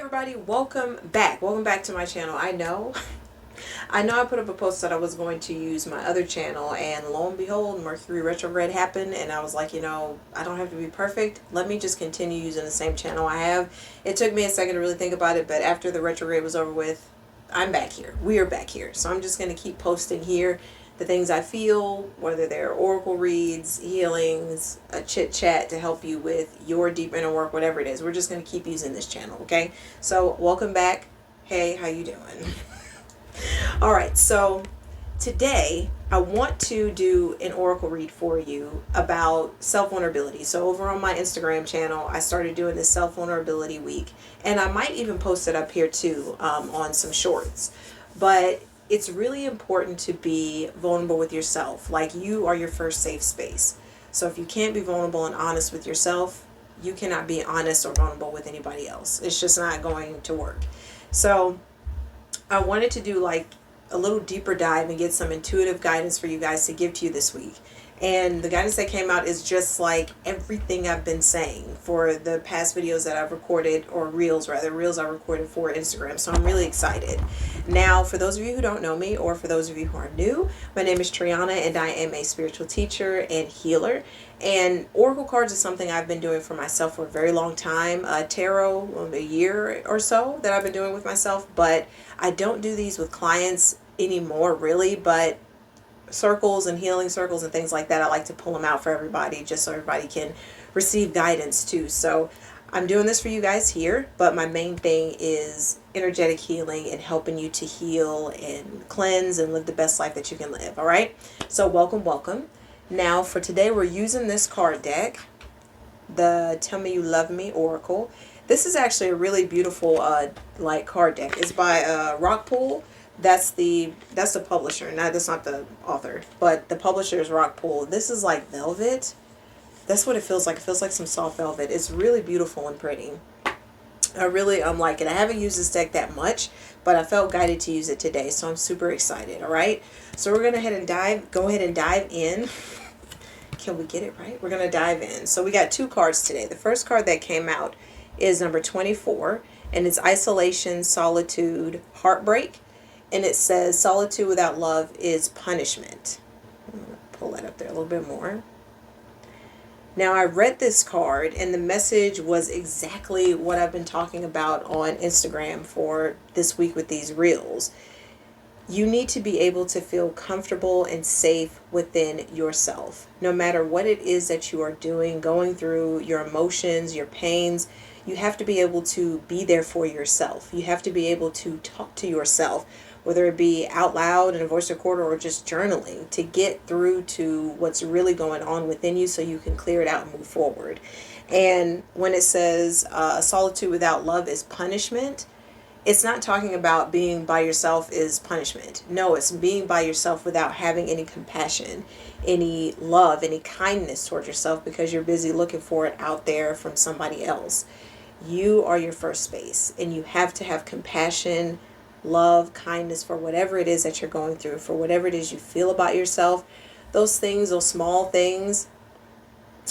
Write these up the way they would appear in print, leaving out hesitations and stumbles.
everybody, welcome back. Welcome back to my channel. I know I put up a post that I was going to use my other channel, and lo and behold, Mercury retrograde happened, and I was like, I don't have to be perfect. Let me just continue using the same channel I have. It took me a second to really think about it, but after the retrograde was over with, I'm back here. We are back here. So I'm just going to keep posting here the things I feel, whether they're oracle reads, healings, a chit chat to help you with your deep inner work, whatever it is. We're just going to keep using this channel, okay? So welcome back. Hey, how you doing? All right, so today I want to do an oracle read for you about self-vulnerability. So over on my Instagram channel, I started doing this self-vulnerability week, and I might even post it up here too on some shorts. But it's really important to be vulnerable with yourself. Like, you are your first safe space. So if you can't be vulnerable and honest with yourself, you cannot be honest or vulnerable with anybody else. It's just not going to work. So I wanted to do like a little deeper dive and get some intuitive guidance for you guys to give to you this week. And the guidance that came out is just like everything I've been saying for the past videos that I've recorded, or reels I recorded for Instagram. So I'm really excited. Now, for those of you who don't know me, or for those of you who are new, my name is Triana, and I am a spiritual teacher and healer. And oracle cards is something I've been doing for myself for a very long time. Tarot, a year or so that I've been doing with myself, but I don't do these with clients anymore, really. But circles and healing circles and things like that, I like to pull them out for everybody, just so everybody can receive guidance too. So I'm doing this for you guys here, but my main thing is energetic healing and helping you to heal and cleanse and live the best life that you can live. All right, so welcome. Now for today, we're using this card deck, the Tell Me You Love Me Oracle. This is actually a really beautiful like card deck. It's by Rockpool. That's the publisher. That's not the author, but the publisher is Rockpool. This is like velvet. That's what it feels like. It feels like some soft velvet. It's really beautiful and pretty. I really like it. I haven't used this deck that much, but I felt guided to use it today, so I'm super excited. All right, so we're gonna go ahead and dive in. Can we get it right? We're gonna dive in. So we got two cards today. The first card that came out is number 24, and it's isolation, solitude, heartbreak. And it says, solitude without love is punishment. I'm going to pull that up there a little bit more. Now, I read this card, and the message was exactly what I've been talking about on Instagram for this week with these reels. You need to be able to feel comfortable and safe within yourself. No matter what it is that you are doing, going through, your emotions, your pains, you have to be able to be there for yourself. You have to be able to talk to yourself, whether it be out loud in a voice recorder or just journaling, to get through to what's really going on within you so you can clear it out and move forward. And when it says solitude without love is punishment, it's not talking about being by yourself is punishment. No, it's being by yourself without having any compassion, any love, any kindness towards yourself, because you're busy looking for it out there from somebody else. You are your first space, and you have to have compassion, love, kindness for whatever it is that you're going through, for whatever it is you feel about yourself. Those things, those small things,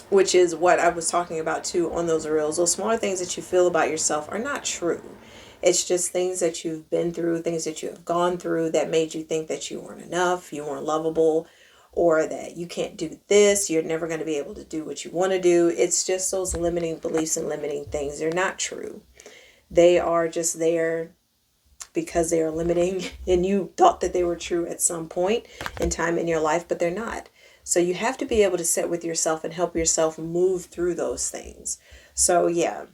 which is what I was talking about too on those reels, those smaller things that you feel about yourself are not true. It's just things that you've been through, things that you have gone through that made you think that you weren't enough, you weren't lovable, or that you can't do this, you're never going to be able to do what you want to do. It's just those limiting beliefs and limiting things. They're not true. They are just there because they are limiting, and you thought that they were true at some point in time in your life, but they're not. So you have to be able to sit with yourself and help yourself move through those things. So yeah,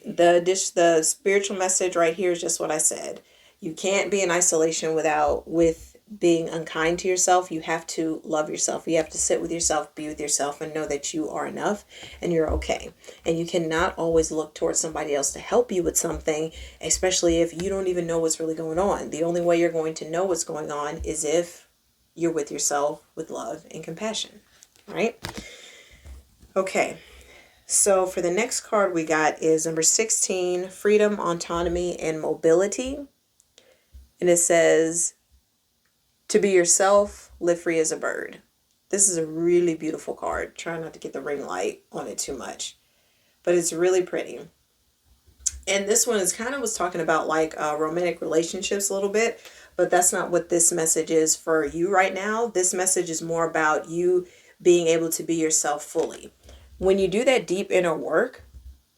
the spiritual message right here is just what I said. You can't be in isolation with being unkind to yourself. You have to love yourself. You have to sit with yourself, be with yourself, and know that you are enough and you're okay. And you cannot always look towards somebody else to help you with something, especially if you don't even know what's really going on. The only way you're going to know what's going on is if you're with yourself with love and compassion, right? Okay. So for the next card we got is number 16, freedom, autonomy, and mobility. And it says, to be yourself, live free as a bird. This is a really beautiful card. Try not to get the ring light on it too much, but it's really pretty. And this one is kind of was talking about like romantic relationships a little bit, but that's not what this message is for you right now. This message is more about you being able to be yourself fully. When you do that deep inner work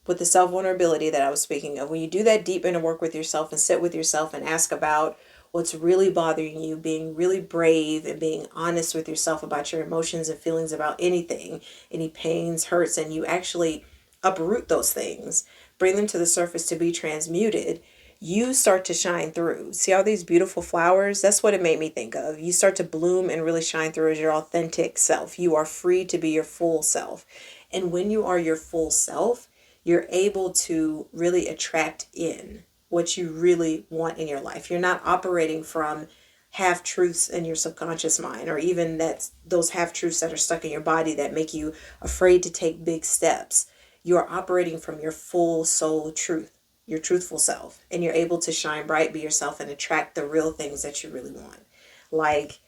with the self vulnerability that I was speaking of, when you do that deep inner work with yourself and sit with yourself and ask about what's really bothering you, being really brave and being honest with yourself about your emotions and feelings about anything, any pains, hurts, and you actually uproot those things, bring them to the surface to be transmuted, you start to shine through. See all these beautiful flowers? That's what it made me think of. You start to bloom and really shine through as your authentic self. You are free to be your full self. And when you are your full self, you're able to really attract in what you really want in your life. You're not operating from half truths in your subconscious mind, or even that's those half truths that are stuck in your body that make you afraid to take big steps. You are operating from your full soul truth, your truthful self, and you're able to shine bright, be yourself, and attract the real things that you really want. Like,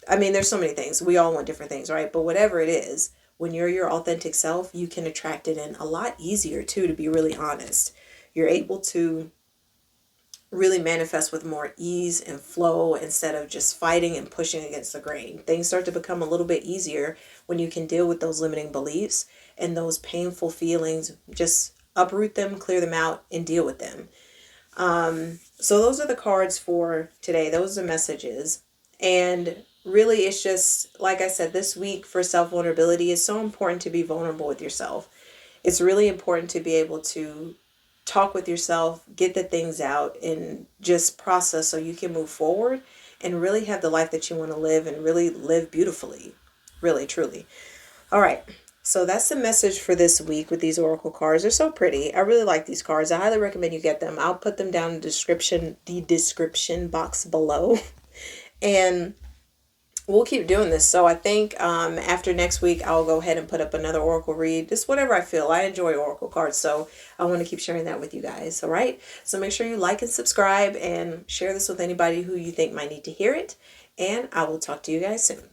I mean, there's so many things. We all want different things, right? But whatever it is, when you're your authentic self, you can attract it in a lot easier too, to be really honest. You're able to really manifest with more ease and flow instead of just fighting and pushing against the grain. Things start to become a little bit easier when you can deal with those limiting beliefs and those painful feelings. Just uproot them, clear them out, and deal with them. So those are the cards for today. Those are messages. And really, it's just, like I said, this week for self-vulnerability is so important to be vulnerable with yourself. It's really important to be able to talk with yourself, get the things out, and just process so you can move forward and really have the life that you want to live and really live beautifully. Really, truly. All right. So that's the message for this week with these oracle cards. They're so pretty. I really like these cards. I highly recommend you get them. I'll put them down in the description box below. And we'll keep doing this. So I think after next week, I'll go ahead and put up another oracle read. Just whatever I feel. I enjoy oracle cards, so I want to keep sharing that with you guys. All right. So make sure you like and subscribe and share this with anybody who you think might need to hear it. And I will talk to you guys soon.